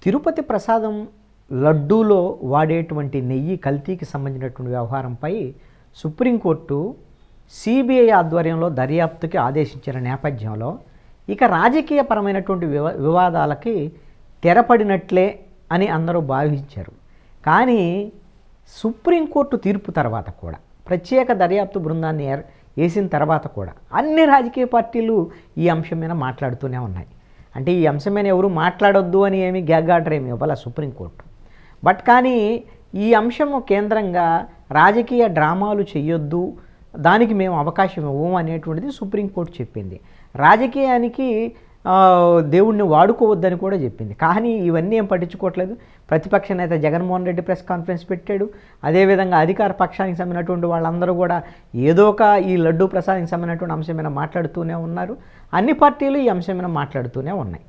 తిరుపతి ప్రసాదం లడ్డూలో వాడేటువంటి నెయ్యి కల్తీకి సంబంధించినటువంటి వ్యవహారంపై సుప్రీంకోర్టు సిబిఐ ఆధ్వర్యంలో దర్యాప్తుకి ఆదేశించిన నేపథ్యంలో ఇక రాజకీయపరమైనటువంటి వివాదాలకి తెరపడినట్లే అని అందరూ భావించారు. కానీ సుప్రీంకోర్టు తీర్పు తర్వాత కూడా ప్రత్యేక దర్యాప్తు బృందాన్ని వేసిన తర్వాత కూడా అన్ని రాజకీయ పార్టీలు ఈ అంశం మీద మాట్లాడుతూనే ఉన్నాయి. అంటే ఈ అంశం మీద ఎవరు మాట్లాడొద్దు అని ఏమి గ్యాగ్ ఆర్డర్ ఏమి ఇవ్వాల సుప్రీంకోర్టు. బట్ కానీ ఈ అంశం కేంద్రంగా రాజకీయ డ్రామాలు చేయొద్దు, దానికి మేము అవకాశం ఇవ్వము అనేటువంటిది సుప్రీంకోర్టు చెప్పింది. రాజకీయానికి దేవుణ్ణి వాడుకోవద్దని కూడా చెప్పింది. కానీ ఇవన్నీ ఏం పట్టించుకోవట్లేదు. ప్రతిపక్ష నేత జగన్మోహన్ రెడ్డి ప్రెస్ కాన్ఫరెన్స్ పెట్టాడు. అదేవిధంగా అధికార పక్షానికి సంబంధించినటువంటి వాళ్ళందరూ కూడా ఏదో ఒక ఈ లడ్డూ ప్రసాదానికి సంబంధించినటువంటి అంశం మీద మాట్లాడుతూనే ఉన్నారు. అన్ని పార్టీలు ఈ అంశం మీద మాట్లాడుతూనే ఉన్నాయి.